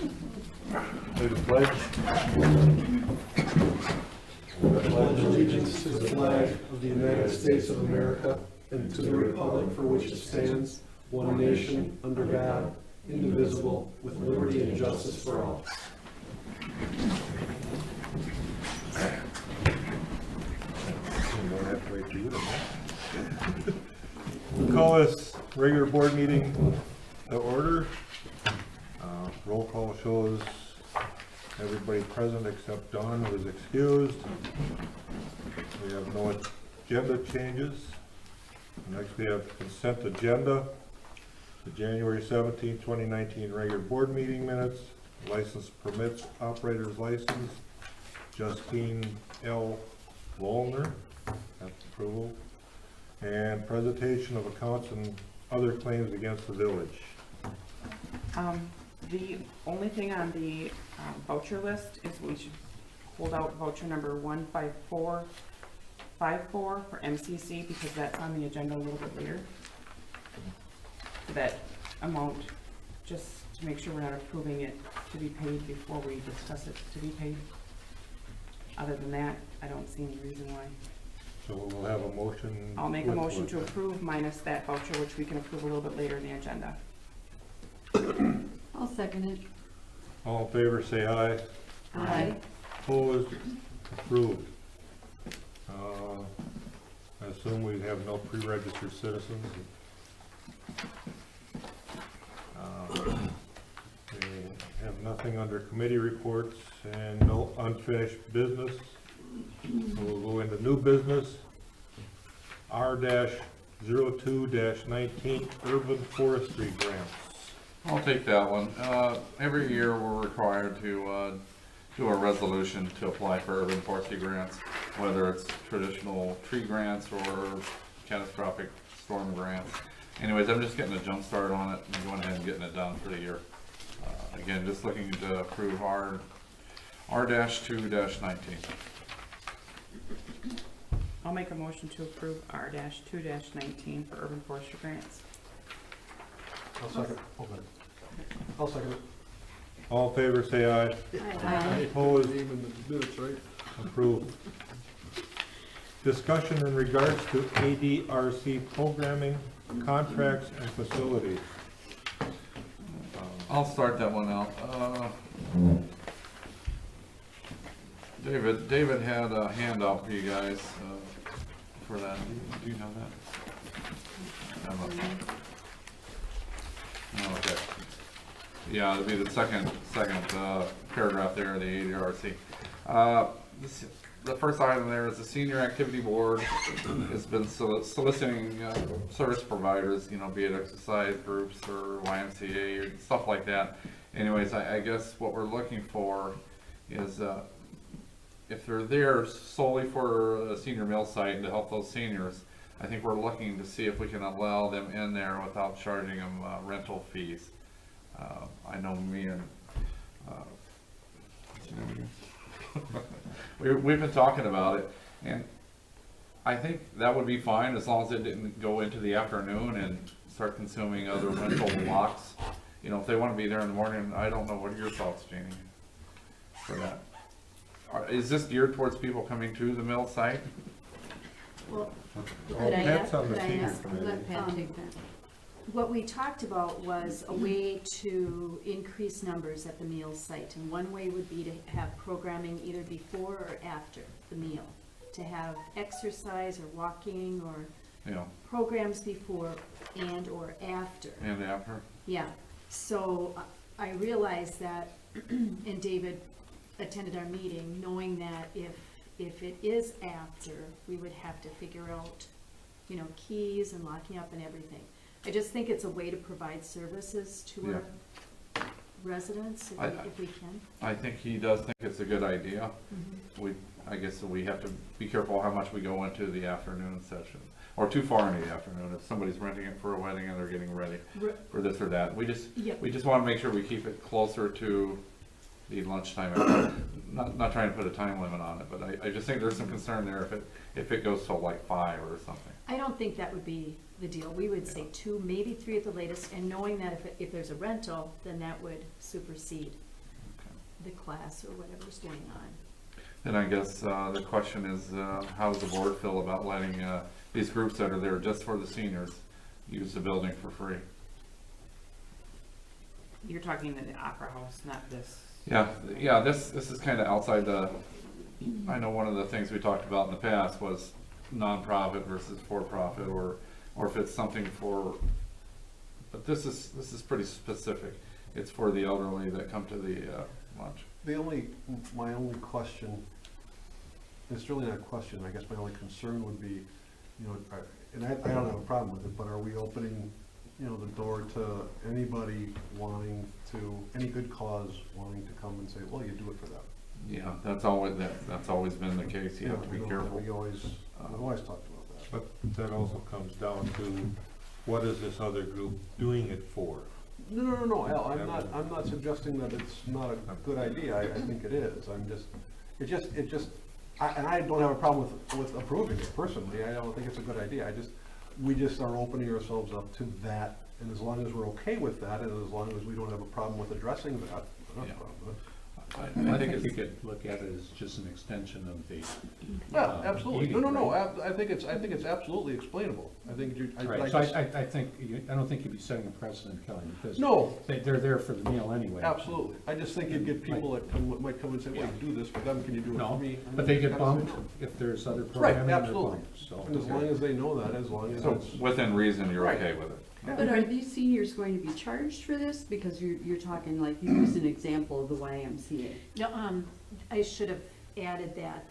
Lead the pledge. I pledge allegiance to the flag of the United States of America and to the republic for which it stands, one nation, under God, indivisible, with liberty and justice for all. Don't have to wait for you to we'll call this regular board meeting to order. Roll call shows everybody present except Dawn, who is excused. We have no agenda changes. Next we have consent agenda. The January 17, 2019 regular board meeting minutes, license permits, operator's license, Justine L. Wallner, that's approval, and presentation of accounts and other claims against the village. The only thing on the voucher list is we should hold out voucher number 15454 for MCC because that's on the agenda a little bit later. That amount, just to make sure we're not approving it to be paid before we discuss it to be paid. Other than that, I don't see any reason why. So we'll have a motion. I'll make a motion to approve minus that voucher, which we can approve a little bit later in the agenda. I'll second it. All in favor, say aye. Aye. Opposed, approved. I assume we have no pre-registered citizens. We have nothing under committee reports and no unfinished business. So we'll go into new business. R-02-19 urban forestry grants. I'll take that one. Every year we're required to do a resolution to apply for urban forestry grants, whether it's traditional tree grants or catastrophic storm grants. Anyways, I'm just getting a jump start on it and going ahead and getting it done for the year. Again, just looking to approve R-2-19. I'll make a motion to approve R-2-19 for urban forestry grants. I'll second. I'll second it. All in favor, say aye. Aye. Opposed, Name in the minutes, right? approved. Discussion in regards to ADRC programming, contracts, and facilities. I'll start that one out. David had a handout for you guys for that. Do you know that? Okay. Yeah, it'll be the second paragraph there, the ADRC. The first item there is the senior activity board has been soliciting service providers, you know, be it exercise groups or YMCA or stuff like that. Anyways, I guess what we're looking for is if they're there solely for a senior mill site and to help those seniors, I think we're looking to see if we can allow them in there without charging them rental fees. I know me and we've been talking about it, and I think that would be fine as long as it didn't go into the afternoon and start consuming other rental blocks. You know, if they want to be there in the morning, I don't know. What are your thoughts, Jeannie, for that? Is this geared towards people coming to the mill site? Well, Well, Pat's on the could I senior ask- committee. Let Pat take that. what we talked about was a way to increase numbers at the meal site. And one way would be to have programming either before or after the meal, to have exercise or walking or You know, programs before and or after. and after. Yeah, so I realized that, and David attended our meeting, knowing that if it is after, we would have to figure out, you know, keys and locking up and everything. I just think it's a way to provide services to our residents if we can. I think he does think it's a good idea. I guess we have to be careful how much we go into the afternoon session, or too far into the afternoon. If somebody's renting it for a wedding and they're getting ready for this or that, we just want to make sure we keep it closer to the lunchtime. Not trying to put a time limit on it, but I just think there's some concern there if it goes till like 5 or something. I don't think that would be the deal. We would say 2, maybe 3 at the latest, and knowing that if there's a rental, then that would supersede the class or whatever's going on. And I guess, the question is, how does the board feel about letting, these groups that are there just for the seniors use the building for free? You're talking the Opera House, not this. Yeah, this is kinda outside the, I know one of the things we talked about in the past was nonprofit versus for-profit, or if it's something for, but this is pretty specific. It's for the elderly that come to the, lunch. My only question, it's really not a question, I guess my only concern would be, you know, and I don't have a problem with it, but are we opening, you know, the door to anybody wanting to, any good cause wanting to come and say, well, you do it for them? Yeah, that's always been the case, you have to be careful. I've always talked about that. But that also comes down to, what is this other group doing it for? No, Al, I'm not suggesting that it's not a good idea, I think it is, and I don't have a problem with approving it personally, I don't think it's a good idea, we just are opening ourselves up to that, and as long as we're okay with that, and as long as we don't have a problem with addressing that, I don't have a problem with it. I I think think you it's, could look at it as just an extension of the. Yeah, absolutely, meeting, no, right? I think it's absolutely explainable, I think you, Right, so I think, I don't think you'd be setting a precedent, Kelly, because No, they're there for the meal anyway. absolutely, I just think you'd get people that might come and say, well, you do this for them, can you do it No, for me? but they And get then bumped say no. if there's other Right, programming, they're absolutely, bumped, so. and as long as they know that, as long as so it's. within reason, you're Right. okay with it. But are these seniors going to be charged for this? Because you're talking like, you used an example of the YMCA. No, I should have added that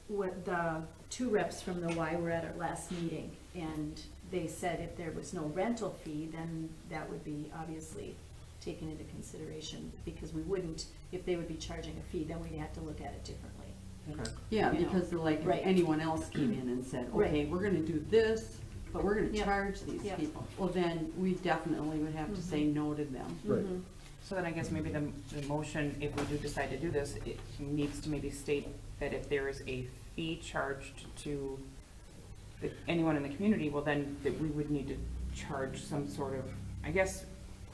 what the two reps from the Y were at our last meeting, and they said if there was no rental fee, then that would be obviously taken into consideration, because we wouldn't, if they would be charging a fee, then we'd have to look at it differently. Okay. Yeah, You know, because like, if right. anyone else came in and said, Right. okay, we're gonna do this, but we're gonna Yep. charge these Yep. people. Well, then we definitely would have to say no to them. Right. Mhm. So then I guess maybe the motion, if we do decide to do this, it needs to maybe state that if there is a fee charged to anyone in the community, well then, that we would need to charge some sort of, I guess,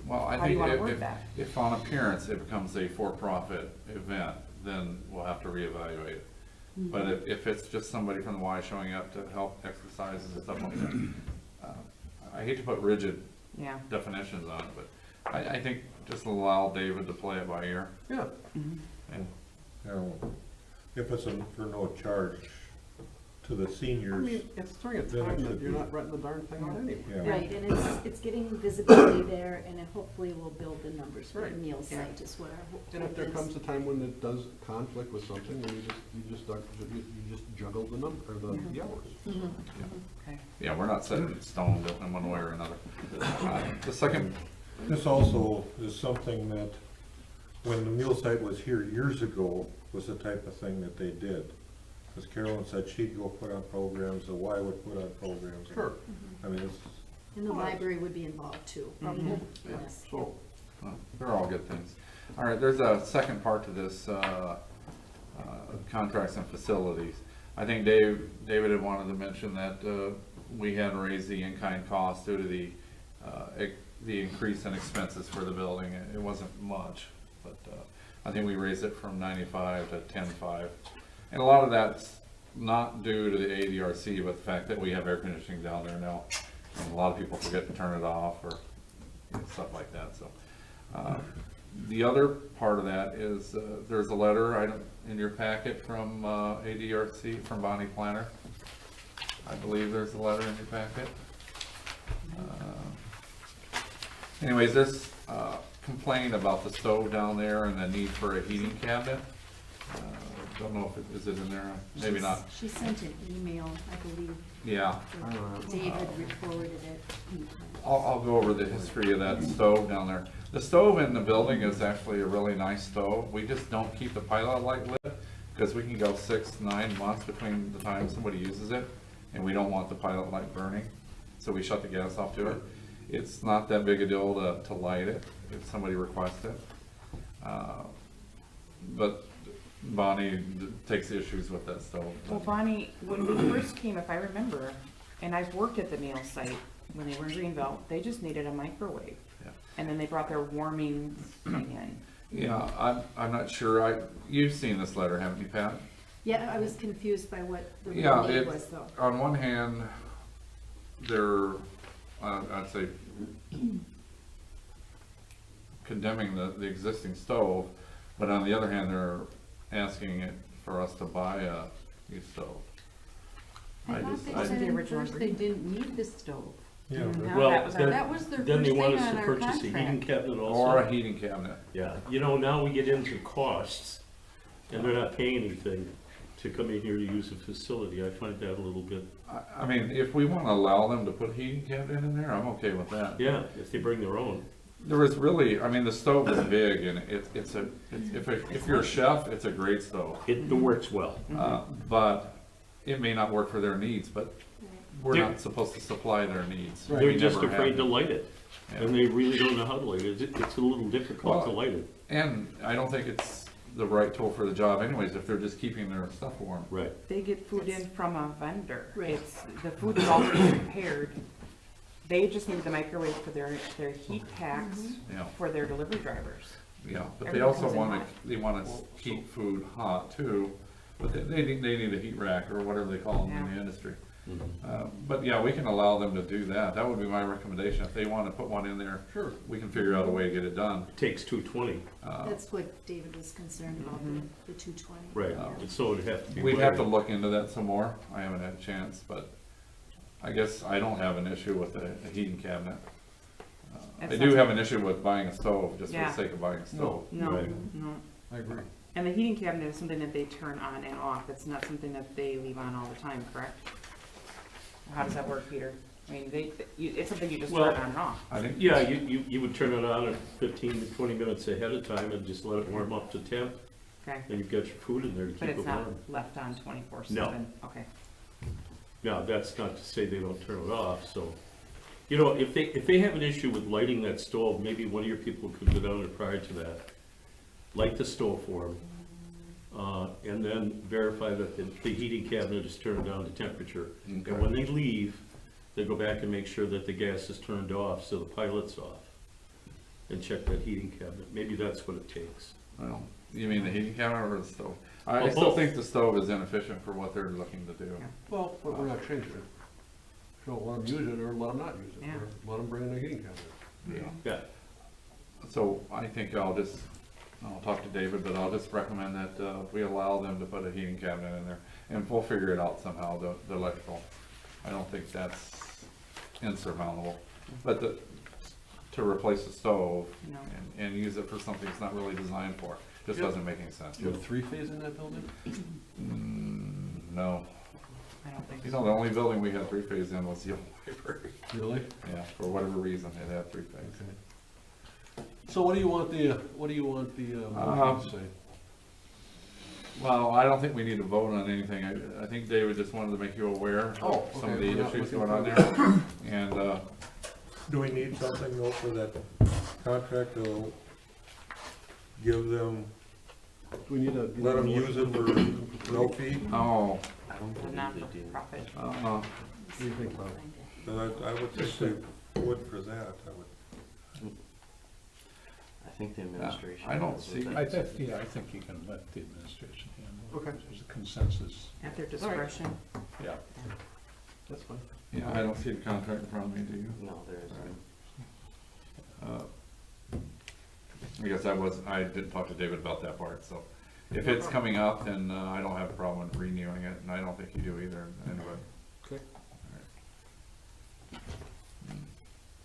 Well, I how do you think wanna word that? if on appearance it becomes a for-profit event, then we'll have to reevaluate it. But if it's just somebody from the Y showing up to help exercises and stuff like that, I hate to put rigid Yeah. definitions on it, but I think just allow David to play it by ear. Yeah, And You know, if it's for no charge to the I seniors, mean, it's during a Then it time that should you're be. not renting the darn thing out anyway. yeah. Right, and it's getting visibility there, and it hopefully will build the numbers for the Right. meal Yeah. site is what our hope And if there is. comes a time when it does conflict with something, then you just juggle the number, or the hours. Mhm. Okay. yeah, we're not setting it in stone in one way or another. The second, This also is something that, when the meal site was here years ago, was the type of thing that they did. As Carolyn said, she'd go put on programs, the Y would put on programs. Sure. I mean, it's, And the library would be involved too. Mhm. Yes. So, they're all good things. All right, there's a second part to this, contracts and facilities. I think David had wanted to mention that, we had raised the in-kind cost due to the increase in expenses for the building. It wasn't much, but, I think we raised it from 95 to 10.5. And a lot of that's not due to the ADRC, but the fact that we have air conditioning down there now. And a lot of people forget to turn it off or stuff like that, so. The other part of that is, there's a letter in your packet from ADRC, from Bonnie Planner. I believe there's a letter in your packet. Anyways, there's complaint about the stove down there and the need for a heating cabinet. Don't know if is it in there, maybe not. She sent an email, I believe, Yeah, I don't know. David forwarded it. I'll go over the history of that stove down there. The stove in the building is actually a really nice stove. We just don't keep the pilot light lit because we can go 6-9 months between the time somebody uses it, and we don't want the pilot light burning, so we shut the gas off to it. It's not that big a deal to light it if somebody requests it. But Bonnie takes issues with that stove. Well, Bonnie, when we first came, if I remember, and I've worked at the meal site when they were in Greenville, they just needed a microwave. Yeah. And then they brought their warming thing in. Yeah, I'm not sure, you've seen this letter, haven't you, Pat? Yeah, I was confused by what the Yeah, name it, was though. on one hand, they're, I'd say condemning the existing stove, but on the other hand, they're asking it for us to buy a new stove. I thought just- they I- said The at original first they didn't need the stove. Yeah, No, but- Well, that was our- That was their Then first they thing want us on to our purchase a heating contract. cabinet Or a also. heating cabinet. Yeah, you know, now we get into costs, and they're not paying anything to come in here to use the facility. I find that a little bit, I mean, if we wanna allow them to put a heating cabinet in there, I'm okay with that. yeah, if they bring their own. There was really, I mean, the stove is big and if you're a chef, it's a great stove. It works well. But it may not work for their needs, but we're They're- not supposed to supply their needs. They're We just never have afraid to been. light it, Yeah. and they really don't know how to light it. It's a little difficult to Well, light it. And I don't think it's the right tool for the job anyways, if they're just keeping their stuff warm. Right. They get food in from a vendor. Right. It's, the food is already prepared. They just need the microwave for their heat packs Yeah, for their delivery drivers. yeah, but they Everything also comes in wanna, hot. they wanna keep food hot too, but they need a heat rack or whatever they call them in the Yeah. industry. But yeah, we can allow them to do that, that would be my recommendation, if they wanna put one in there, Sure. we can figure out a way to get it done. It takes 220, That's what David was concerned about, the 220. right, Yeah. and so it'd have to be. We'd have to wired. look into that some more, I haven't had a chance, but I guess I don't have an issue with a heating cabinet. I That's do not- have an issue with buying a stove, just for the Yeah. sake of buying a stove. No, Right. no. I agree. And the heating cabinet is something that they turn on and off. It's not something that they leave on all the time, correct? How does that work, Peter? I mean, it's something you just Well- turn on and off. I think. Yeah, you would turn it on at 15 to 20 minutes ahead of time and just let it warm up to temp, Okay, and you've got your food in there to but keep it it's not warm. left on 24/7. Okay. Now, that's not to say they don't turn it off, so, you know, if they have an issue with lighting that stove, maybe one of your people could go down there prior to that, light the stove for them, and then verify that the heating cabinet is turned down to temperature. Okay. And when they leave, they go back and make sure that the gas is turned off, so the pilot's off, and check that heating cabinet. Maybe that's what it takes. Well, you mean the heating cabinet or the stove? I Well, still both. think the stove is inefficient for what they're looking to do. Yeah. Well, but we're not changing it. So let them use it or let them not use it, Yeah. or let them bring in a heating cabinet. Yeah. Yeah, So I think I'll talk to David, but I'll just recommend that, we allow them to put a heating cabinet in there, and we'll figure it out somehow, the electrical. I don't think that's insurmountable, but to replace the stove No. and use it for something it's not really designed for, just doesn't make any sense. You have three-phase in that building? No, I don't think you so. know, the only building we had three-phase in was the old library. Really? Yeah, for whatever reason, it had three-phase. So what do you want the motion to say? Well, I don't think we need to vote on anything. I think David just wanted to make you aware Oh, of some of okay, the we're not issues looking going on for- there. And, Do we need something though for that contract to give them, Do we need a? let them use it for no fee? oh, The not-for-profit. What do you think, Bob? Then I would think they would for that, I would. I think the administration. I don't has see- with I that. think, yeah, I think you can let the administration handle it. Okay. There's a consensus. At their discretion. yeah, That's fine. yeah, I don't see the contract in front of me, do you? No, there isn't. I guess I didn't talk to David about that part, so if it's coming up, then I don't have a problem with renewing it, and I don't think you do either, anyway. Okay.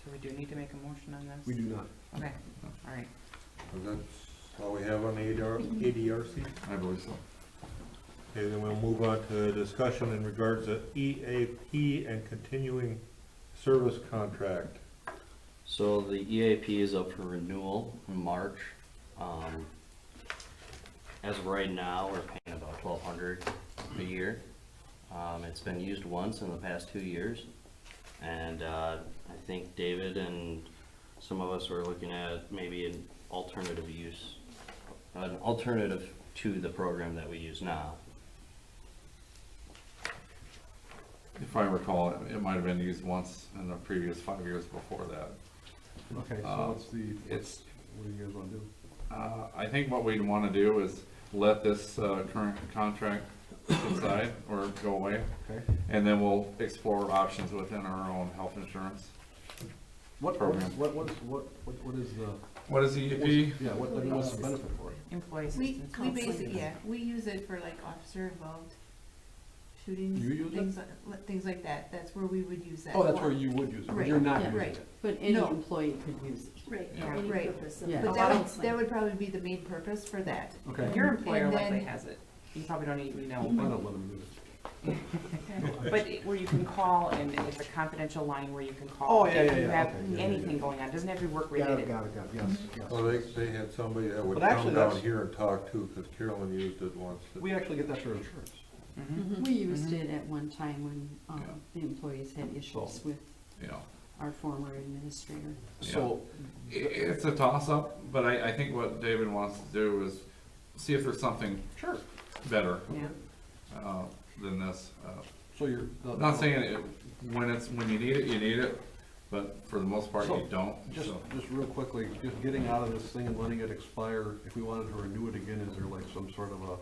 So we do need to make a motion on this? We do not. Okay, all right. And that's all we have on the ADRC? I believe so. Okay, then we'll move on to discussion in regards to EAP and continuing service contract. So the EAP is up for renewal in March. As of right now, we're paying about $1,200 a year. It's been used once in the past 2 years. And I think David and some of us were looking at maybe an alternative use, an alternative to the program that we use now. If I recall, it might have been used once in the previous 5 years before that. Okay, so Uh, what's the, It's, what do you guys wanna do? I think what we'd wanna do is let this, current contract subside or go away. Okay. And then we'll explore options within our own health insurance. What Program. is the, What is EAP? yeah, what's the benefit for it? Employee We, assistance. we basically, yeah, we use it for like officer involved shootings, You use it? things like that, that's where we would use that. Oh, that's for. where you would use it, but Right, you're not yeah. using Right. it. But any No. employee could use it. Right, Yeah. for any Right. purpose of. Yeah. But A that lot would, of- that would probably be the main purpose for that. Okay. Your employer And likely then- has it. You probably don't even know, I but don't let them use it. But where you can call, and it's a confidential line where you can Oh, call. yeah, if yeah, you yeah, have okay, yeah, yeah, anything yeah. going on, doesn't have to be work Got it, related. got it, yes, yes. Well, they had somebody that would But actually, come down that's- here and talk too, because Carolyn used it once. We actually get that for insurance. Mhm. We used it at one time when, Yeah. the employees had issues So- with You know, our former administrator. So, it's a toss-up, but I think what David wants to do is see if there's something sure, better, Yeah. than this. so you're. Not saying it, when you need it, but for the most part, you So, don't, Just, so. just real quickly, just getting out of this thing and letting it expire, if we wanted to renew it again, is there like some sort of a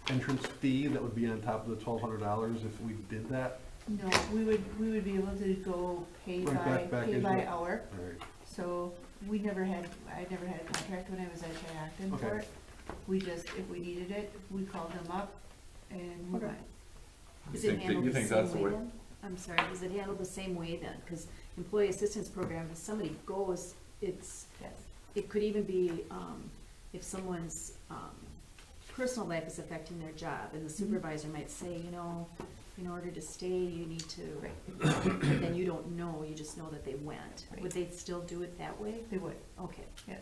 entrance fee that would be on top of the $1,200 if we did that? No, we would be able to go pay Right, back pay into by it. hour, All right, so I never had a contract when I was at Acton for Okay. it. We just, if we needed it, we called them up and move Okay. on. Is You it think- handled you the think that's same the way way- then? I'm sorry, is it handled the same way then? Because employee assistance program, if somebody goes, Yes. it could even be, if someone's, personal life is affecting their job, and the supervisor might say, you know, in order to stay, you need to, but then you don't know, you just know that they went. Right. Would they still do it that way? They would, Okay. yes.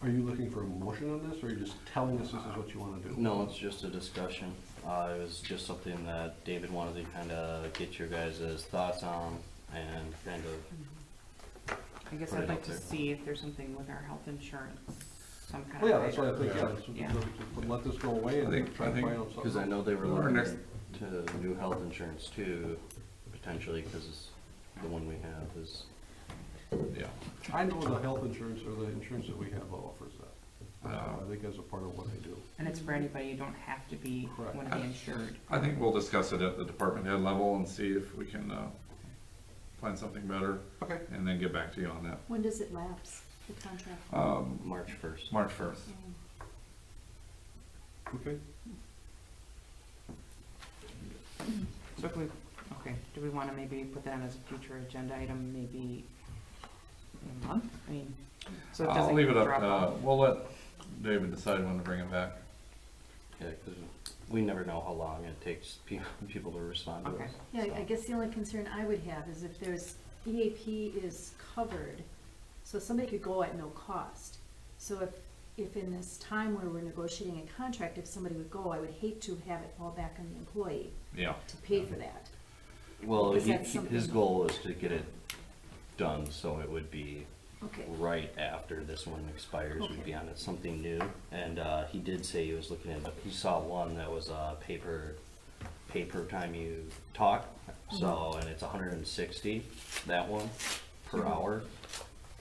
Are you looking for a motion on this, or are you just telling us this is what you wanna do? No, it's just a discussion. It was just something that David wanted to kind of get your guys' thoughts on and kind of, I guess Put it I'd like out to there. see if there's something with our health insurance, some kind of. Oh, yeah, that's way. what I think, yeah, Yeah. let's- Yeah. let's let this go away and I think- try I to think- find out something. because I know they were Our next- looking to new health insurance too, potentially, because the one we have is, Yeah. I know the health insurance or the insurance that we have offers that. Oh. I think as a part of what I do. And it's for anybody, you don't have to be Correct. one of the insured. I think we'll discuss it at the department head level and see if we can, find something better, Okay. and then get back to you on that. When does it lapse, the contract? March 1st. March 1st. Okay. So if we, okay, do we wanna maybe put that as a future agenda item, maybe in a month? I mean, so it I'll doesn't leave it drop up, off. we'll let David decide when to bring it back. Yeah, because we never know how long it takes people to respond to Okay. us. Yeah, I so. guess the only concern I would have is if there's, EAP is covered, so somebody could go at no cost. So if in this time where we're negotiating a contract, if somebody would go, I would hate to have it fall back on the employee Yeah. to pay for that. Well, Is that his something- goal is to get it done, so it would be Okay, right after this one expires, we'd be on it, something new. And, he did say he was looking at, he saw one that was, pay per time you talk. So, and it's 160, that one, per hour,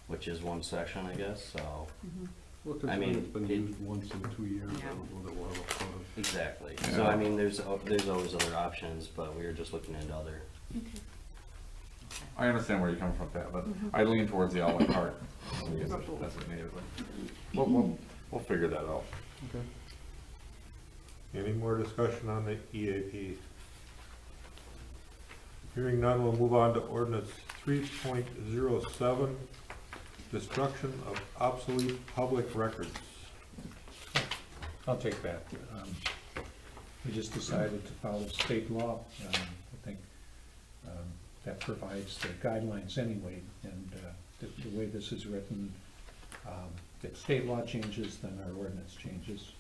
which is one session, I guess, so, Well, I considering mean, it's been it- used once in 2 years, I Yeah. don't know that we'll have a quota. exactly. So, Yeah. I mean, there's always other options, but we were just looking into other. I understand where you're coming from, Pat, but I lean towards the à la carte. Designatively. We'll figure that out. Okay. Any more discussion on the EAP? Hearing none, we'll move on to ordinance 3.07, destruction of obsolete public records. I'll take that. We just decided to follow state law. I think that provides the guidelines anyway, and the way this is written, if state law changes, then our ordinance changes.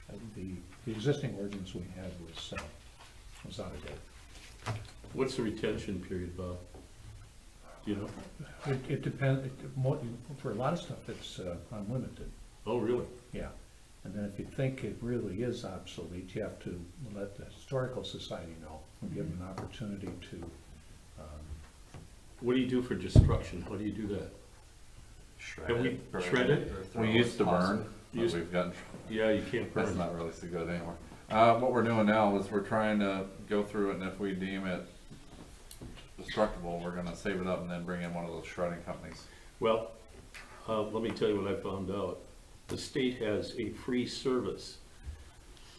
And the existing ordinance we had was out of date. What's the retention period, Bob? Do you know? It depends, for a lot of stuff, it's unlimited. Oh, really? Yeah, and then if you think it really is obsolete, you have to let the Historical Society know, and give them an opportunity to What do you do for destruction? How do you do that? Have we burn shredded? or throw We it used to burn, possible. but Used- we've gotten, Yeah, you can't that's burn. not really so good anymore. What we're doing now is we're trying to go through it, and if we deem it destructible, we're gonna save it up and then bring in one of those shredding companies. Well, let me tell you what I found out. The state has a free service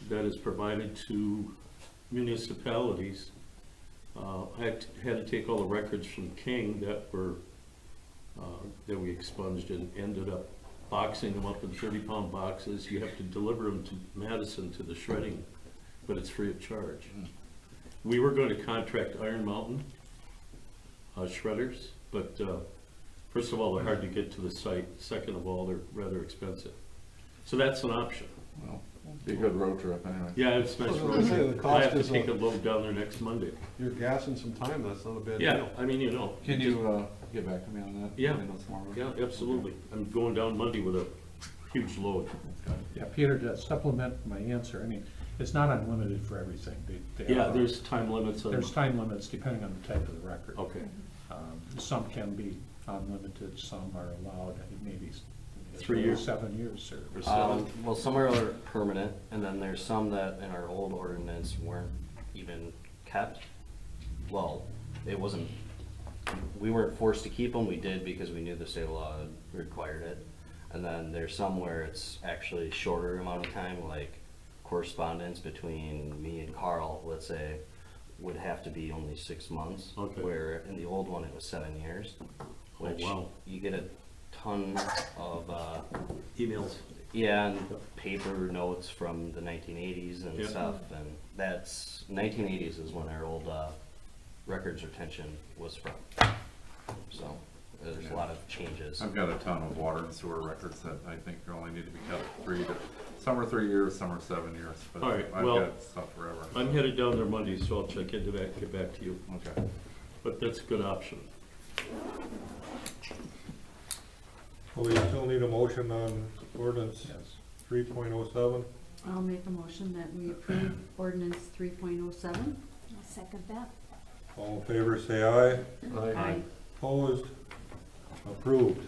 that is provided to municipalities. I had to take all the records from King that were, that we expunged and ended up boxing them up in 30-pound boxes. You have to deliver them to Madison to the shredding, but it's free of charge. We were going to contract Iron Mountain shredders, but first of all, they're hard to get to the site. Second of all, they're rather expensive. So that's an option. Well, be a good road trip anyway. Yeah, it's nice. I was gonna say, the I cost have to is, take a load down there next Monday. you're gassing some time, that's not a bad Yeah, deal. I mean, you know. Can you, get back to me on that? Yeah. Let me know tomorrow. Yeah, absolutely. I'm going down Monday with a huge load. Yeah, Peter, to supplement my answer, I mean, it's not unlimited for everything. They Yeah, are- there's time limits on. There's time limits depending on the type of the record. Okay, Some can be unlimited, some are allowed, maybe 3 years. 7 years or or seven. Well, some are permanent, and then there's some that in our old ordinance weren't even kept. Well, it wasn't, we weren't forced to keep them, we did because we knew the state law required it. And then there's some where it's actually shorter amount of time, like correspondence between me and Carl, let's say, would have to be only 6 months. Okay. Where in the old one, it was 7 years. Which wow. you get a ton of, Emails. yeah, and paper notes from the 1980s and Yeah. stuff, and that's, 1980s is when our old records retention was from. So, there's a lot of changes. I've got a ton of water and sewer records that I think only need to be kept some are 3 years, some are 7 years, but All right, I've well, got stuff forever. I'm headed down there Monday, so I'll check into that, get back to you. Okay. But that's a good option. Well, we still need a motion on ordinance yes. 3.07. I'll make a motion that we approve ordinance 3.07. I'll second that. All in favor, say aye. Aye. Opposed? Approved.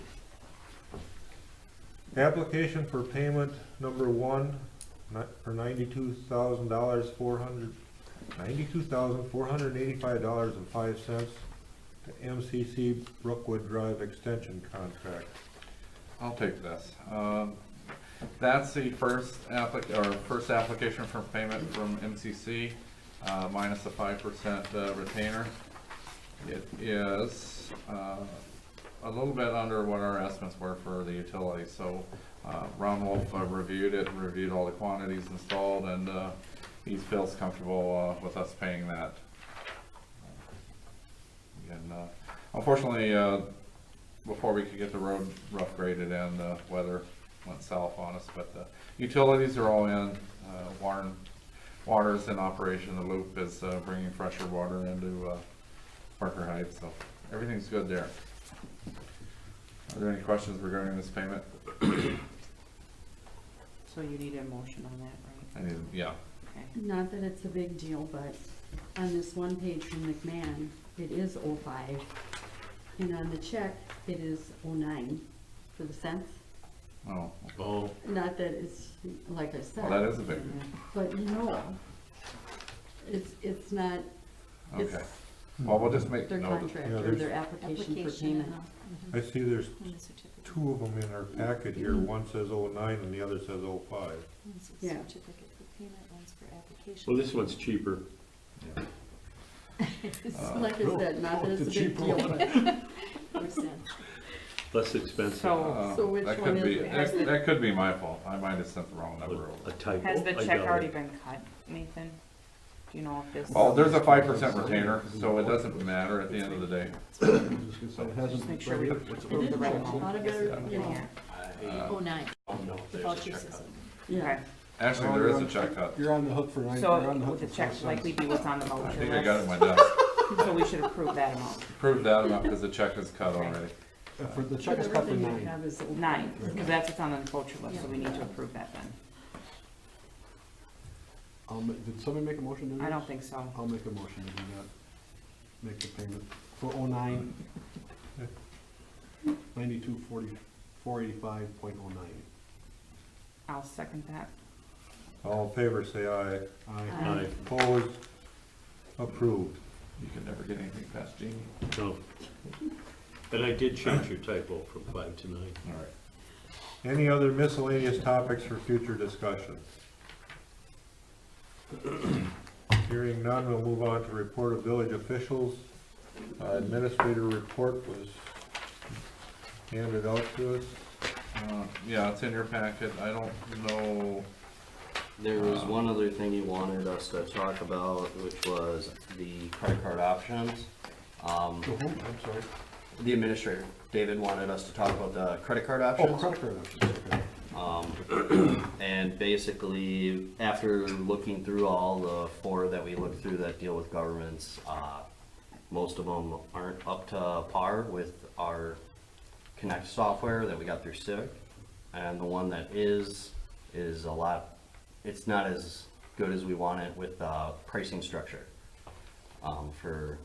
Application for payment number 1 for $92,485.05 to MCC Brookwood Drive Extension Contract. I'll take this. That's the first application for payment from MCC, minus a 5% retainer. It is, a little bit under what our estimates were for the utilities, so, Ron Wolf reviewed it, reviewed all the quantities installed, and, he feels comfortable, with us paying that. And, unfortunately, before we could get the road rough graded and the weather went south on us, but the utilities are all in, water's in operation, the loop is bringing fresher water into Parker Heights, so everything's good there. Are there any questions regarding this payment? So you need a motion on that, right? Yeah, Okay. Not that it's a big deal, but on this one page from McMahon, it is 05. And on the check, it is 09 for the cents. oh, Oh, Not that it's, like I said. well, that is a big deal. But it's not, it's Okay, well, we'll just make their note. contract Yeah, or there's- their application for Application payment. and I see there's and the certificate. 2 of them in our packet here. One says 09 and the other says 05. One's a Yeah. certificate for payment, one's for application. well, this one's cheaper. It's like I said, not that it's a The big cheaper deal, one. but Makes sense. Less expensive. So which That one could be, is it? Has the- that could be my fault. I might have sent the wrong number over. A typo. Has the I check doubt already it. been cut, Nathan? Do you know if this? Well, there's a 5% retainer, so it doesn't matter at the end of the day. Just make sure we approve the right amount. Not a better, you know, Oh, nine. I don't know if The there's a voucher check system. yeah. Okay, Actually, there is a check cut. You're on the hook for 9, so you're on the hook would for the check 5 likely cents. be what's on the I voucher think I got it in list? my desk. So we should approve that amount. Prove that amount because the check is cut already. For the check is cut for Everything we 9. have is 05. 9, because that's what's on the voucher list, so we need to approve that then. Did somebody make a motion to do this? I don't think so. I'll make a motion to do that. Make the payment. for 09, 92,485.09. I'll second that. All in favor, say aye. Aye. Opposed? Approved. You can never get anything past Jamie. No. And I did change your typo from 5 to 9. All right. Any other miscellaneous topics for future discussion? Hearing none, we'll move on to report of village officials. Administrator report was handed out to us. Yeah, it's in your packet. I don't know. There was one other thing you wanted us to talk about, which was the credit card options. I'm sorry. The administrator, David, wanted us to talk about the credit card Oh, options. credit card options, okay. And basically, after looking through all the 4 that we looked through that deal with governments, most of them aren't up to par with our Connect software that we got through Civic. And the one that is a lot, it's not as good as we want it with pricing structure for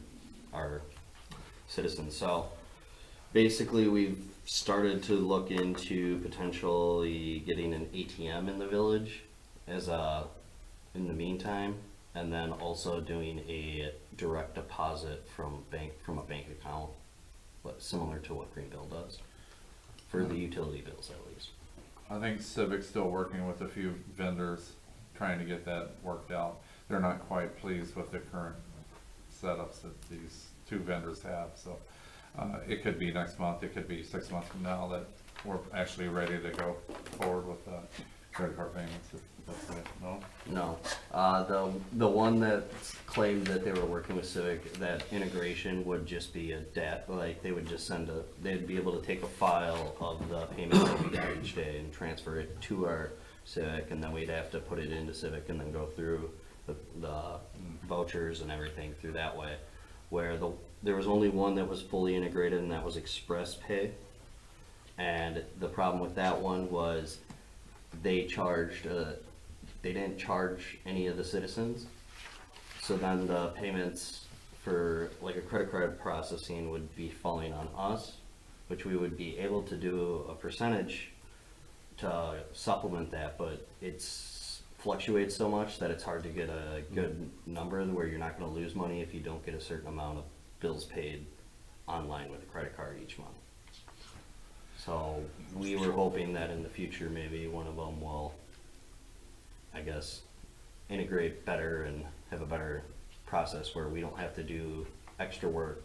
our citizens. So basically, we've started to look into potentially getting an ATM in the village as in the meantime, and then also doing a direct deposit from a bank account, but similar to what Greenville does for the utility bills at least. I think Civic's still working with a few vendors, trying to get that worked out. They're not quite pleased with the current setups that these 2 vendors have, so it could be next month, it could be 6 months from now that we're actually ready to go forward with credit card payments, if that's it. No? No, the one that claimed that they were working with Civic, that integration would just be like they would just they'd be able to take a file of the payments that we got each day and transfer it to our Civic, and then we'd have to put it into Civic and then go through the vouchers and everything through that way. Where there was only one that was fully integrated, and that was Express Pay. And the problem with that one was they didn't charge any of the citizens. So then the payments for like a credit card processing would be falling on us, which we would be able to do a percentage to supplement that, but it's fluctuates so much that it's hard to get a good number where you're not going to lose money if you don't get a certain amount of bills paid online with a credit card each month. So we were hoping that in the future maybe one of them will, I guess, integrate better and have a better process where we don't have to do extra work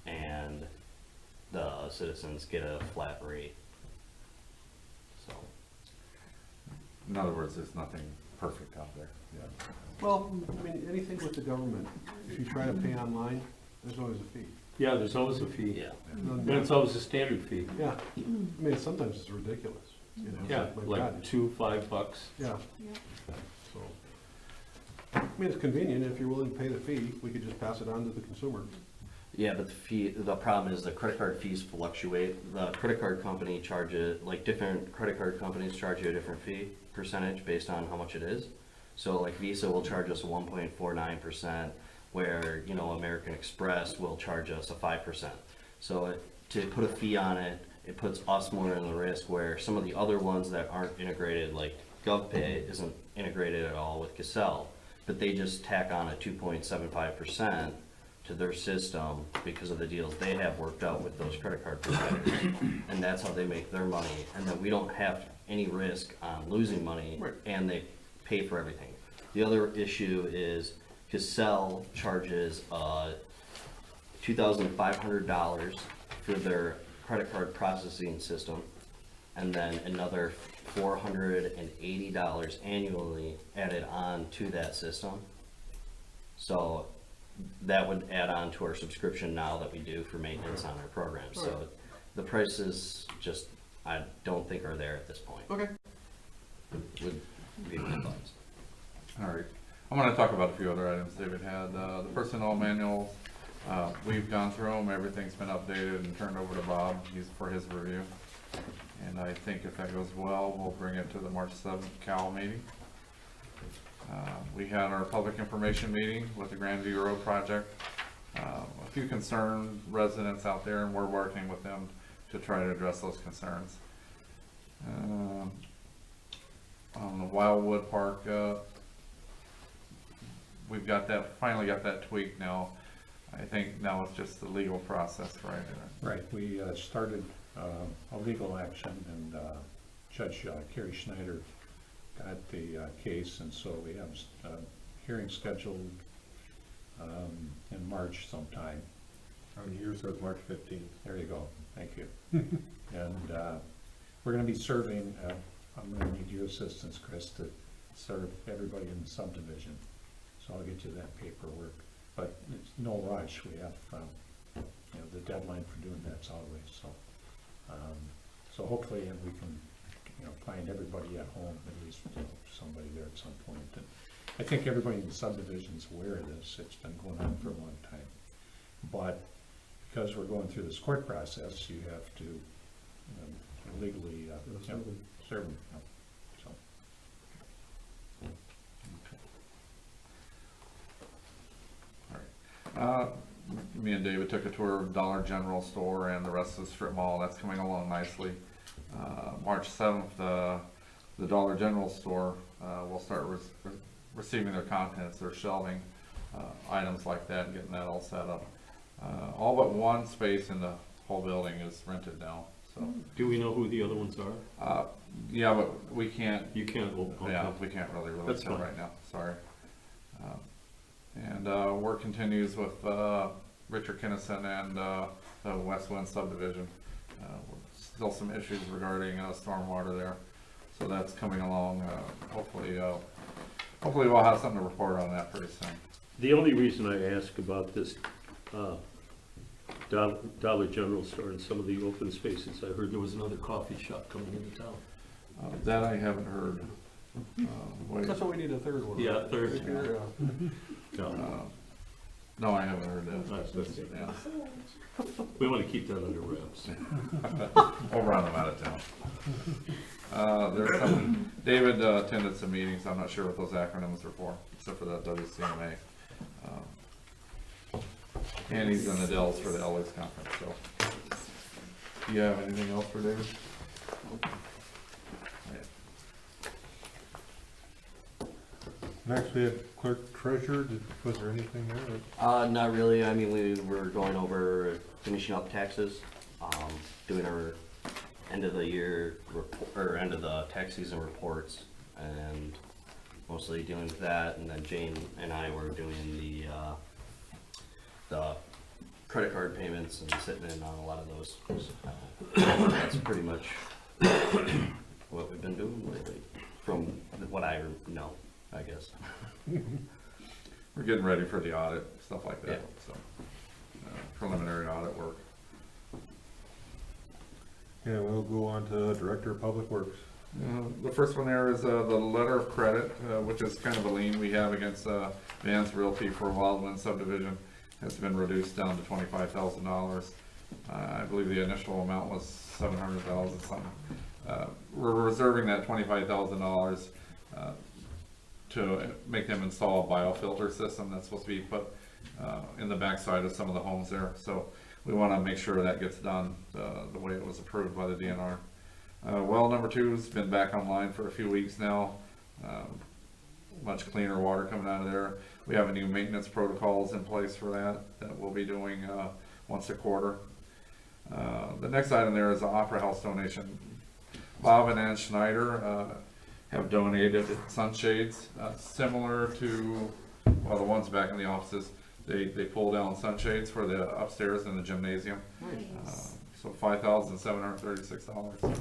and the citizens get a flat rate. So. In other words, there's nothing perfect out there. Yeah. Well, I mean, anything with the government, if you try to pay online, there's always a fee. Yeah, there's always a fee. Yeah. And it's always a standard fee. Yeah, I mean, sometimes it's ridiculous, you know? it's Yeah, my like God. $2-5. Yeah, so. I mean, it's convenient, if you're willing to pay the fee, we could just pass it on to the consumer. Yeah, but the problem is the credit card fees fluctuate. The credit card company charges, like different credit card companies charge you a different fee percentage based on how much it is. So like Visa will charge us 1.49%, where, you know, American Express will charge us a 5%. So to put a fee on it, it puts us more in the risk, where some of the other ones that aren't integrated, like GovPay isn't integrated at all with Cassell, but they just tack on a 2.75% to their system because of the deals they have worked out with those credit card providers. And that's how they make their money, and then we don't have any risk on losing money, Right. and they pay for everything. The other issue is Cassell charges $2,500 for their credit card processing system, and then another $480 annually added on to that system. So that would add on to our subscription now that we do for maintenance on our program. So the prices just, I don't think are there at this point. Okay. Would be my thoughts. All right. I'm going to talk about a few other items David had. The personnel manuals, we've gone through them. Everything's been updated and turned over to Bob for his review. And I think if that goes well, we'll bring it to the March 7th Cal meeting. We had our public information meeting with the Grandview Road project. a few concerned residents out there, and we're working with them to try to address those concerns. On the Wildwood Park, we've got that, finally got that tweaked now. I think now it's just the legal process, right? Right, we started a legal action, and Judge Kerry Schneider got the case, and so we have a hearing scheduled in March sometime. On here says March 15th. There you go, thank you. And we're gonna be serving, I'm gonna need your assistance, Chris, to serve everybody in the subdivision. So I'll get you that paperwork, but it's no rush. We have, you know, the deadline for doing that's always, so. So hopefully we can, you know, find everybody at home, at least, you know, somebody there at some point. And I think everybody in the subdivision's aware of this. It's been going on for a long time. But because we're going through this court process, you have to legally you know, serve them. You know, so. Me and David took a tour of Dollar General store and the rest of the strip mall. That's coming along nicely. March 7th, the Dollar General store will start receiving their contents, their shelving, items like that, and getting that all set up. All but one space in the whole building is rented now. So, Do we know who the other ones are? yeah, but we can't. You can't, okay. Yeah, we can't really That's it fine. right now, sorry. And work continues with Richard Kinnison and the Westwind subdivision. Still some issues regarding stormwater there, so that's coming along. Hopefully we'll have something to report on that pretty soon. The only reason I ask about this Dollar General store and some of the open spaces, I heard there was another coffee shop coming into town. That I haven't heard. Wait. That's why we need a third one. Yeah, third. Yeah. No, No, I haven't heard that. that's- Yeah. we want to keep that under wraps. We'll run them out of town. There's some, David attended some meetings. I'm not sure what those acronyms are for, except for that WCMA. And he's in the Dells for the LX conference, so. Do you have anything else for David? Next, we had clerk treasurer. Was there anything there? Not really. I mean, we were going over finishing up taxes, doing our end of the year, or end of the tax season reports, and mostly dealing with that. And then Jane and I were doing the credit card payments and sitting in on a lot of those. That's pretty much what we've been doing lately, from what I know, I guess. We're getting ready for the audit, stuff like that, Yeah. so. Preliminary audit work. Yeah, we'll go on to Director of Public Works. The first one there is the letter of credit, which is kind of a lien we have against Vance Realty for Wildwind subdivision. Has been reduced down to $25,000. I believe the initial amount was $700,000 something. We're reserving that $25,000 to make them install a biofilter system that's supposed to be put in the backside of some of the homes there. So we want to make sure that gets done the way it was approved by the DNR. Well number 2 has been back online for a few weeks now. Much cleaner water coming out of there. We have a new maintenance protocols in place for that we'll be doing once a quarter. The next item there is the Opera House donation. Bob and Ann Schneider have donated sunshades similar to, well, the ones back in the offices. They pull down sunshades for the upstairs in the gymnasium. So $5,736.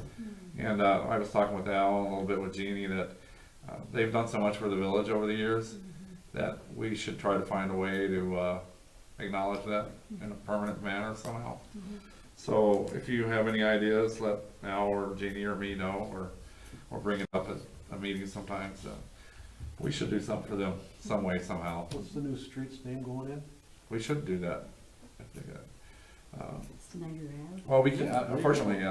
And I was talking with Al and a little bit with Jeannie that they've done so much for the village over the years that we should try to find a way to acknowledge that in a permanent manner somehow. So if you have any ideas, let Al or Jeannie or me know, or bring it up at a meeting sometimes. We should do something for them some way, somehow. What's the new street's name going in? We should do that. I think Snyder Ave. well, we can, unfortunately,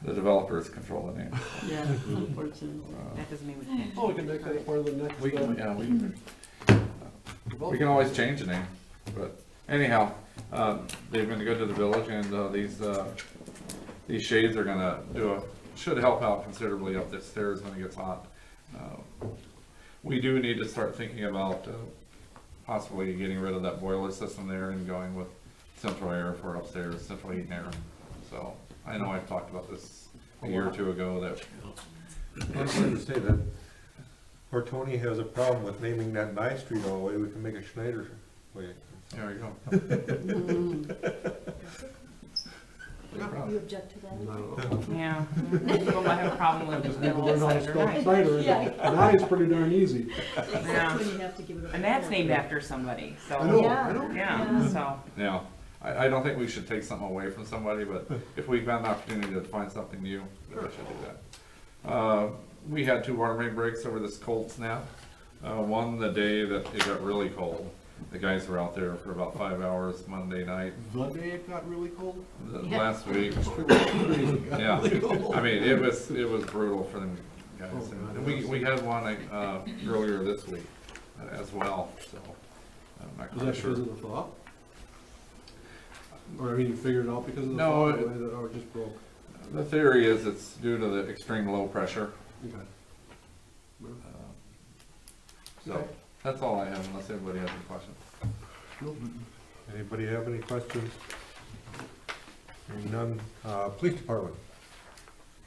the developers control the name. Yeah, unfortunately. That doesn't mean we can't. Oh, we can make that part of the next. We can, yeah, we can. We can always change the name, but anyhow, they've been good to the village, and these shades are gonna should help out considerably up the stairs when it gets hot. We do need to start thinking about possibly getting rid of that boiler system there and going with central air for upstairs, central heat and air. So I know I've talked about this a year or two ago that I was going to say that, or Tony has a problem with naming that by street all the way, we can make a Schneider way. there we go. You object to that? Not at all. Yeah. People might have a problem with Just the need to middle learn how of to Saturday spell night. Snyder. Yeah. An I is pretty darn easy. Yeah. When you have to give it a. And that's named after somebody, so. I know, Yeah. I know. Yeah, so, Yeah, I don't think we should take something away from somebody, but if we've got an opportunity to find something new, we should do that. We had 2 water main breaks over this cold snap. One the day that it got really cold. The guys were out there for about 5 hours Monday night, The day it got really cold? last week. Yeah, I mean, it was brutal for them guys. And we had one earlier this week as well, so I'm not Was quite that sure. because of the thaw? Or I mean, you figured it out because of the No, thaw, or it just broke? The theory is it's due to the extreme low pressure. Okay. So that's all I have unless anybody has any questions. Anybody have any questions? Hearing none, police department.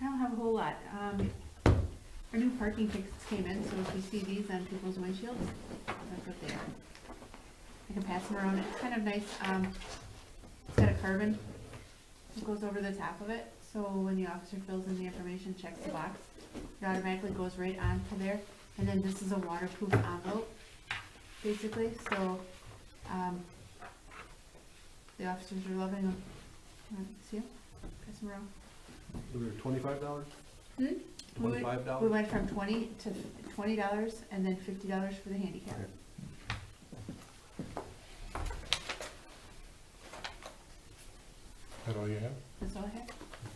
I don't have a whole lot. Our new parking tickets came in, so if you see these on people's windshields, that's what they are. I can pass them around. It's kind of nice. It's got a carbon that goes over the top of it, so when the officer fills in the information, checks the box, it automatically goes right onto there. And then this is a waterproof envelope, basically, so, the officers are loving them. See them? Pass them around. Was it $25? Hmm? We went- $25? We went from $20 and then $50 for the handicap. That all you have? That's all I have.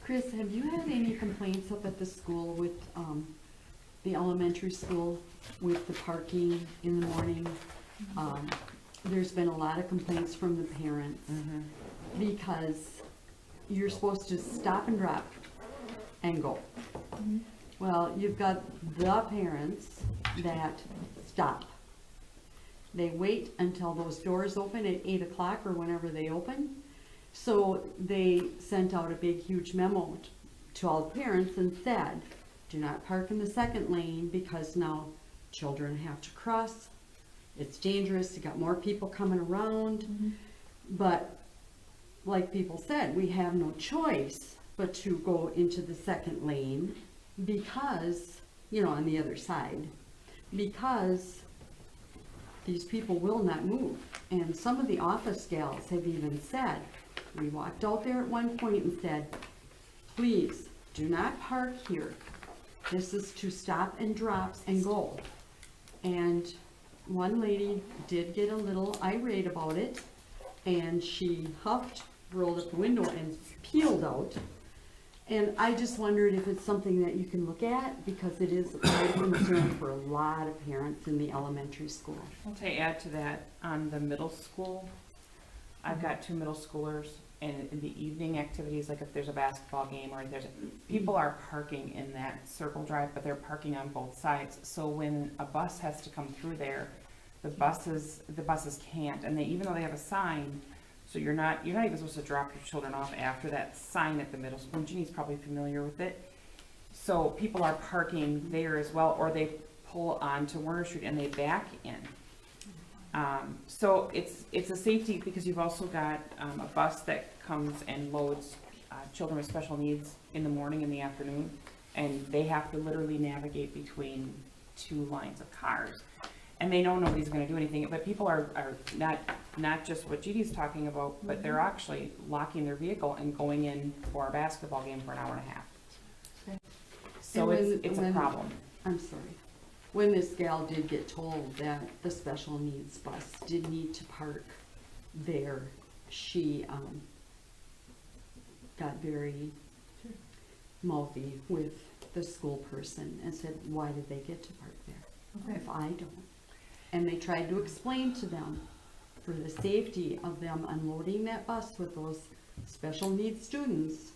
Chris, have you had any complaints up at the school with, the elementary school with the parking in the morning? There's been a lot of complaints from the parents because you're supposed to stop and drop and go. Well, you've got the parents that stop. They wait until those doors open at 8 o'clock or whenever they open. So they sent out a big, huge memo to all the parents and said, do not park in the second lane because now children have to cross. It's dangerous, you got more people coming around. But like people said, we have no choice but to go into the second lane because, you know, on the other side, because these people will not move. And some of the office gals have even said, we walked out there at one point and said, please do not park here. This is to stop and drop and go. And one lady did get a little irate about it, and she huffed, rolled up the window and peeled out. And I just wondered if it's something that you can look at, because it is a concern for a lot of parents in the elementary school. I'll add to that, on the middle school, I've got 2 middle schoolers, and in the evening activities, like if there's a basketball game or people are parking in that circle drive, but they're parking on both sides. So when a bus has to come through there, the buses can't, and even though they have a sign, so you're not even supposed to drop your children off after that sign at the middle school. Jeannie's probably familiar with it. So people are parking there as well, or they pull onto Warner Street and they back in. So it's a safety, because you've also got a bus that comes and loads children with special needs in the morning and the afternoon, and they have to literally navigate between 2 lines of cars. And they know nobody's gonna do anything, but people are not just what Judy's talking about, but they're actually locking their vehicle and going in for a basketball game for an hour and a half. Okay. So And it's a when- problem. I'm sorry. When this gal did get told that the special needs bus did need to park there, she got very mouthy with the school person and said, why did they get to park there Okay. if I don't? And they tried to explain to them, for the safety of them unloading that bus with those special needs students,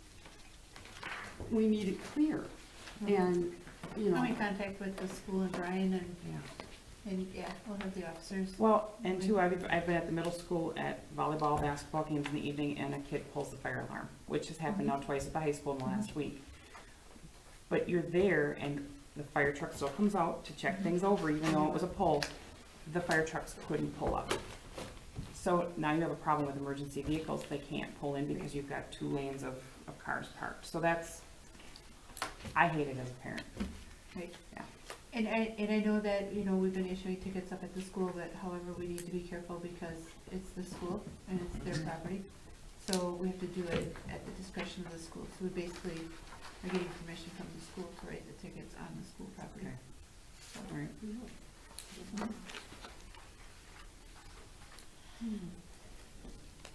we made it clear. And, you know, I'm in contact with the school and Brian Yeah. and yeah, we'll have the officers. Well, and two, I've been at the middle school at volleyball, basketball games in the evening, and a kid pulls the fire alarm, which has happened now twice at the high school in the last week. But you're there, and the fire truck still comes out to check things over, even though it was a pull. The fire trucks couldn't pull up. So now you have a problem with emergency vehicles. They can't pull in because you've got 2 lanes of cars parked. So that's, I hate it as a parent. Right. Yeah. And I know that, you know, we've been issuing tickets up at the school, but however, we need to be careful because it's the school and it's their property. So we have to do it at the discretion of the school. So we basically are getting permission from the school to write the tickets on the school property. Okay. All right.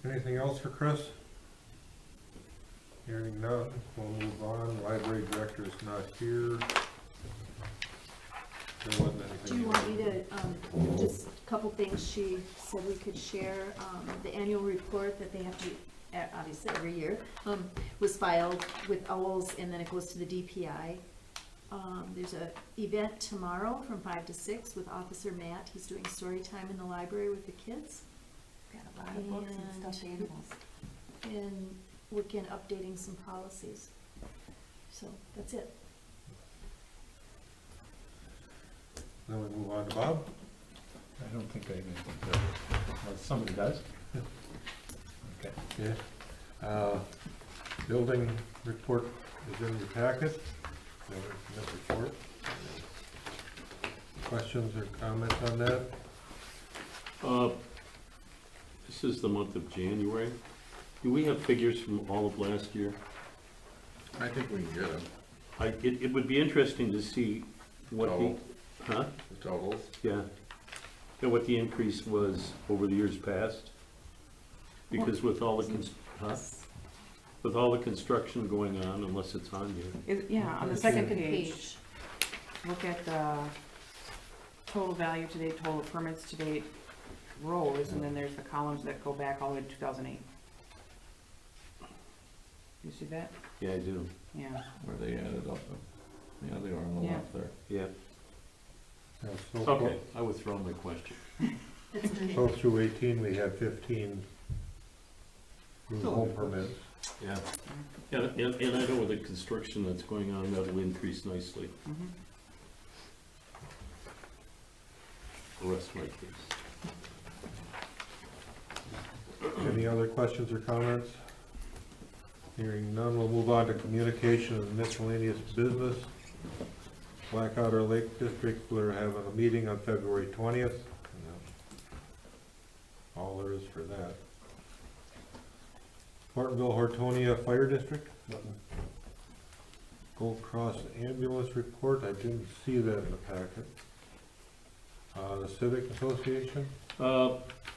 Anything else for Chris? Hearing none, we'll move on. Library director is not here. There wasn't anything. Do you want me to, just a couple things she said we could share, the annual report that they have to, obviously every year, was filed with OWLS and then it goes to the DPI. There's a event tomorrow from 5 to 6 with Officer Matt. He's doing story time in the library with the kids. Got a lot of books and stuffed animals. And working, updating some policies. So, that's it. Then we move on to Bob. I don't think I have anything to, well, somebody does. Okay. Yeah. Building report is in your packet. Building permit report. Questions or comments on that? This is the month of January. Do we have figures from all of last year? I think we can get them, It would be interesting to see what the, Total. huh? the totals. Yeah. Yeah, what the increase was over the years past. Because with all the, with all the construction going on, unless it's on here. Yeah, on the second page, look at the total value to date, total permits to date, rows, and then there's the columns that go back all the way to 2008. You see that? Yeah, I do. Yeah. Where they added up, yeah, they are on the Yeah. left there. Yeah. Yeah, so Okay, I withdraw my question. So through 18, we had 15 new home permits. Yeah. And I know with the construction that's going on, that'll increase nicely. Mhm. The rest of my case. Any other questions or comments? Hearing none, we'll move on to communication and miscellaneous business. Blackwater Lake District, we're having a meeting on February 20th. And that's all there is for that. Martinville Hortonia Fire District. Nothing. Gold Cross Ambulance Report, I didn't see that in the packet. The Civic Association,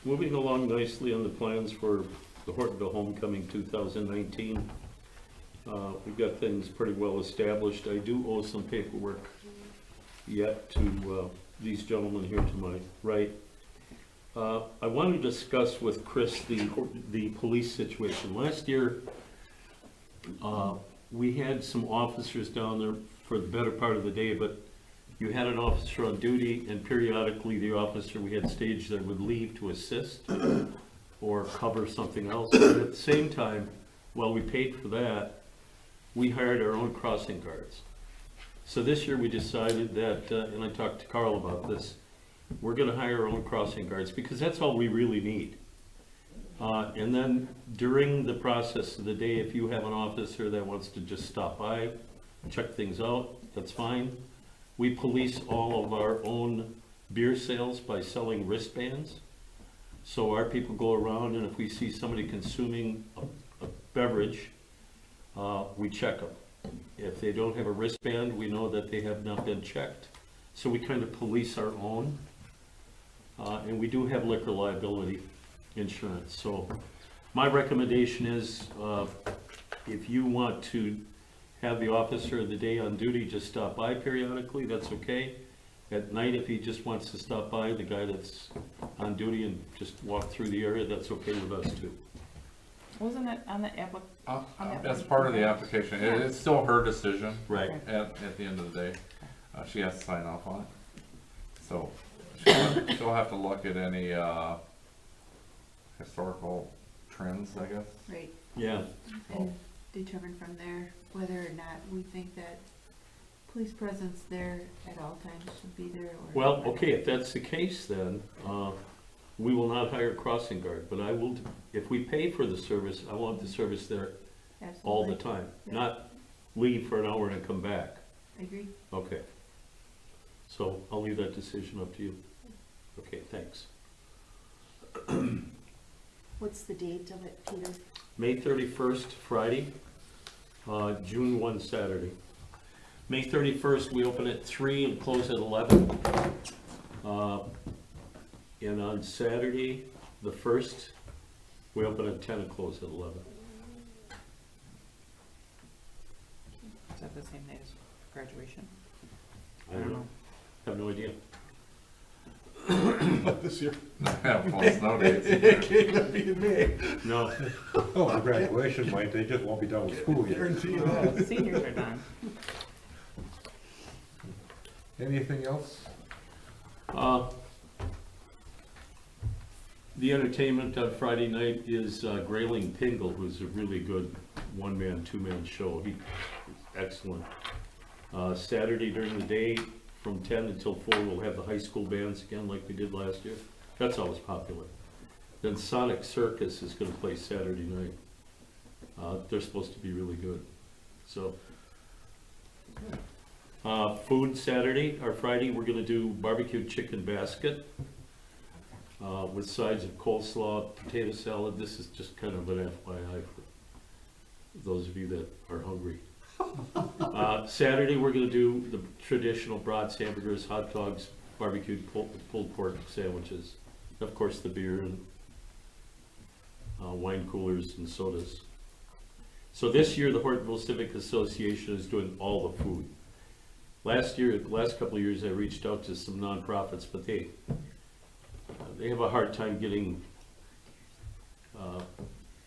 Moving along nicely on the plans for the Hortonville Homecoming 2019. We've got things pretty well established. I do owe some paperwork yet to these gentlemen here to my right. I want to discuss with Chris the police situation. Last year, we had some officers down there for the better part of the day, but you had an officer on duty, and periodically the officer we had staged there would leave to assist or cover something else. But at the same time, while we paid for that, we hired our own crossing guards. So this year we decided that, and I talked to Carl about this, we're gonna hire our own crossing guards because that's all we really need. And then during the process of the day, if you have an officer that wants to just stop by, check things out, that's fine. We police all of our own beer sales by selling wristbands. So our people go around, and if we see somebody consuming a beverage, we check them. If they don't have a wristband, we know that they have not been checked. So we kind of police our own. And we do have liquor liability insurance. So my recommendation is, if you want to have the officer of the day on duty just stop by periodically, that's okay. At night, if he just wants to stop by, the guy that's on duty and just walk through the area, that's okay with us too. Wasn't it on the applic, As part of the application, it's still her decision. Right. At the end of the day, she has to sign off on it. So she'll have to look at any historical trends, I guess. Right, Yeah, and determine from there whether or not we think that police presence there at all times should be there or. well, okay, if that's the case, then, we will not hire a crossing guard, but I will, if we pay for the service, I want the service there all the Absolutely. time, Yeah. not leave for an hour and come back. I agree. Okay. So I'll leave that decision up to you. Okay, thanks. What's the date of it, Peter? May 31st, Friday, June 1, Saturday. May 31st, we open at 3 and close at 11. And on Saturday, the 1st, we open at 10 and close at 11. is that the same day as graduation? I don't know. Have no idea. This year. Well, snow dates. It can't gonna be in May. No, Oh, the graduation might, they just won't be done with school yet. Guarantee you that. Seniors are done. Anything else? The entertainment on Friday night is Grayling Pingle, who's a really good one-man, two-man show. He's excellent. Saturday during the day, from 10 until 4, we'll have the high school bands again like we did last year. That's always popular. Then Sonic Circus is gonna play Saturday night. They're supposed to be really good. So, food Saturday, or Friday, we're gonna do barbecue chicken basket with sides of coleslaw, potato salad. This is just kind of an FYI for those of you that are hungry. Saturday, we're gonna do the traditional brats, hamburgers, hot dogs, barbecued pulled pork sandwiches. Of course, the beer and wine coolers and sodas. So this year, the Hortonville Civic Association is doing all the food. Last couple of years, I reached out to some nonprofits, but they have a hard time getting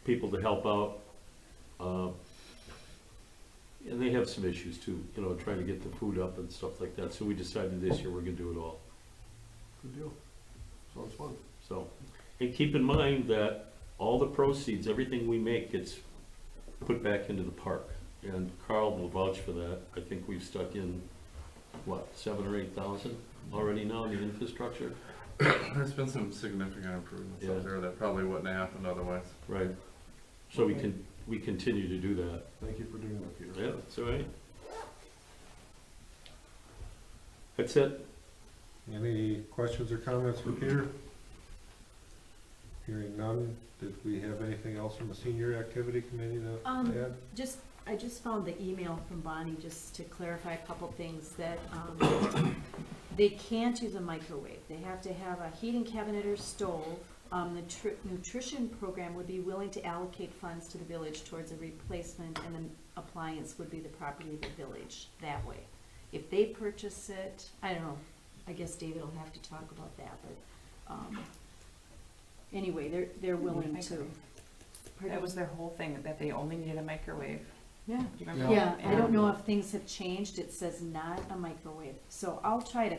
people to help out. And they have some issues too, you know, trying to get the food up and stuff like that. So we decided this year we're gonna do it all. Good deal. Sounds fun. So, and keep in mind that all the proceeds, everything we make gets put back into the park. And Carl will vouch for that. I think we've stuck in, what, 7,000 or 8,000 already now in the infrastructure? There's been some significant improvements Yeah. up there that probably wouldn't have happened otherwise. Right. So we continue to do that. Thank you for doing that, Peter. Yeah, that's all right. That's it. Any questions or comments for Peter? Hearing none, did we have anything else from the senior activity committee to add? I just found the email from Bonnie, just to clarify a couple things, that they can't use a microwave. They have to have a heating cabinet or stove. The nutrition program would be willing to allocate funds to the village towards a replacement, and an appliance would be the property of the village that way. If they purchase it, I don't know, I guess David will have to talk about that, but, anyway, they're willing to. That was their whole thing, that they only needed a microwave. Yeah. Do you remember Yeah, that? I don't know if things have changed, it says not a microwave, so I'll try to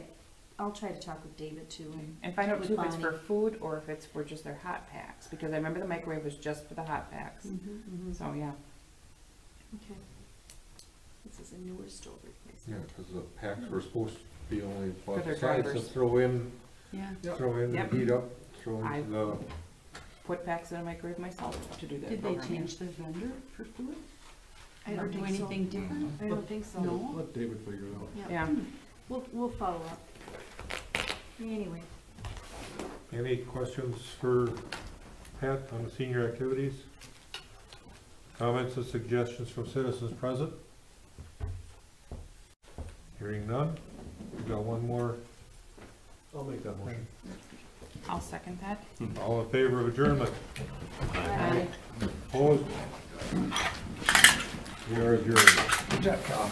talk with David too, And find out with too if it's Bonnie. for food or if it's for just their hot packs, because I remember the microwave was just for the hot packs. So, yeah. Okay. This is a newer stove Yeah, replacement. because the packs were supposed to be only For their sides to drivers. throw in, Yeah. Yep. heat up, throw I- into the, Put packs in a microwave myself to do that Did they program. change their vendor for food? I Or don't do think so. anything different? I don't think so. No? let David figure it out. Yeah, Yeah. we'll follow up. Anyway, Any questions for Pat on the senior activities? Comments and suggestions from citizens present? Hearing none, we got one more. I'll make that motion. I'll second that. All in favor of adjournment? Aye. Opposed? We are adjourned. Good job, Tom.